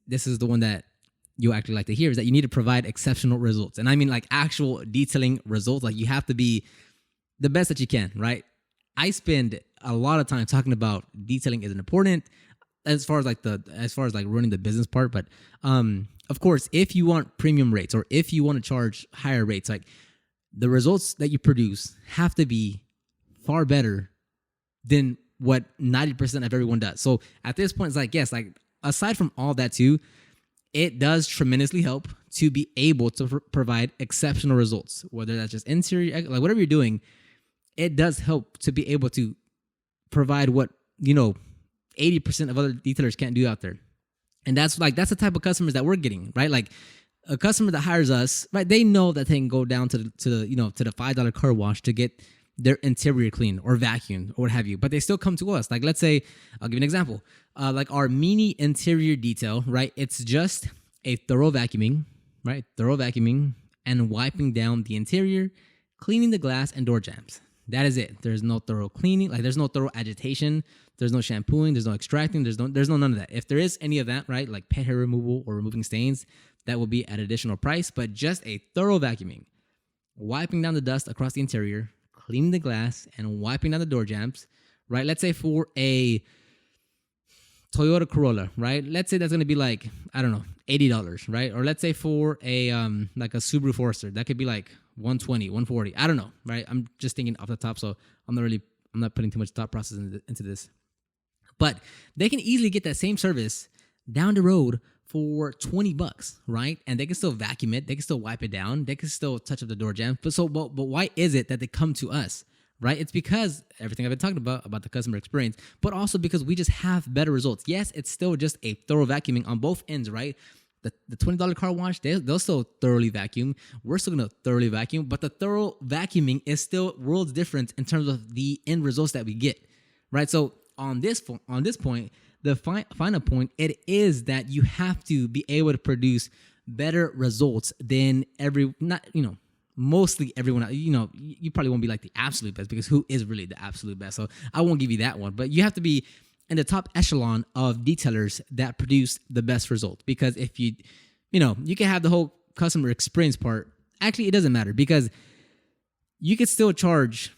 this is the one that you actually like to hear, is that you need to provide exceptional results. And I mean like actual detailing results. Like you have to be the best that you can, right? I spend a lot of time talking about detailing isn't important as far as like running the business part. But of course, if you want premium rates or if you want to charge higher rates, like the results that you produce have to be far better than what 90% of everyone does. So at this point, it's like, yes, like aside from all that too, it does tremendously help to be able to provide exceptional results, whether that's just interior, like whatever you're doing, it does help to be able to provide what, 80% of other detailers can't do out there. And that's the type of customers that we're getting, right? Like a customer that hires us, right? They know that they can go down to the $5 car wash to get their interior clean or vacuumed or what have you, but they still come to us. Like let's say, I'll give you an example, like our mini interior detail, right? It's just a thorough vacuuming, right? Thorough vacuuming and wiping down the interior, cleaning the glass and door jambs. That is it. There's no thorough cleaning, like there's no thorough agitation, there's no shampooing, there's no extracting, there's no none of that. If there is any of that, right, like pet hair removal or removing stains, that will be at additional price, but just a thorough vacuuming, wiping down the dust across the interior, cleaning the glass and wiping down the door jambs, right? Let's say for a Toyota Corolla, right? Let's say that's going to be like, I don't know, $80, right? Or let's say for a like a Subaru Forester, that could be like $120, $140. I don't know, right? I'm just thinking off the top, so I'm not putting too much thought process into this. But they can easily get that same service down the road for $20, right? And they can still vacuum it, they can still wipe it down, they can still touch up the door jam. But why is it that they come to us, right? It's because everything I've been talking about the customer experience, but also because we just have better results. Yes, it's still just a thorough vacuuming on both ends, right? The $20 car wash, they'll still thoroughly vacuum. We're still gonna thoroughly vacuum, but the thorough vacuuming is still worlds different in terms of the end results that we get, right? So on this point, the final point, it is that you have to be able to produce better results than mostly everyone. You probably won't be like the absolute best, because who is really the absolute best? So I won't give you that one, but you have to be in the top echelon of detailers that produce the best result. Because if you can have the whole customer experience part, actually it doesn't matter, because you could still charge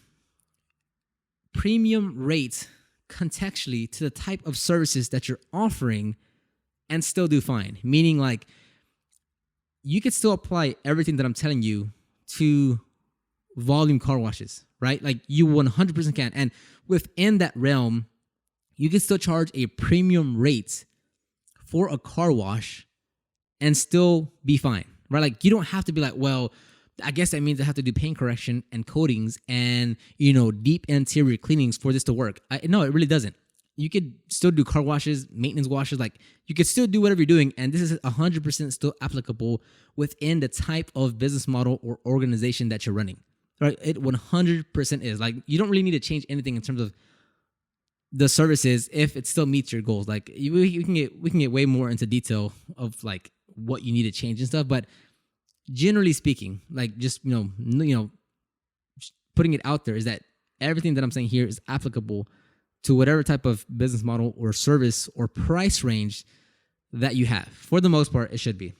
premium rates contextually to the type of services that you're offering and still do fine. Meaning, like, you could still apply everything that I'm telling you to volume car washes, right? Like you 100% can. And within that realm, you can still charge a premium rate for a car wash and still be fine, right? Like you don't have to be like, well, I guess that means I have to do paint correction and coatings and, deep interior cleanings for this to work. No, it really doesn't. You could still do car washes, maintenance washes. Like you could still do whatever you're doing. And this is 100% still applicable within the type of business model or organization that you're running, right? It 100% is. Like you don't really need to change anything in terms of the services if it still meets your goals. Like we can get way more into detail of like what you need to change and stuff, but generally speaking, like just putting it out there, is that everything that I'm saying here is applicable to whatever type of business model or service or price range that you have. For the most part, it should be.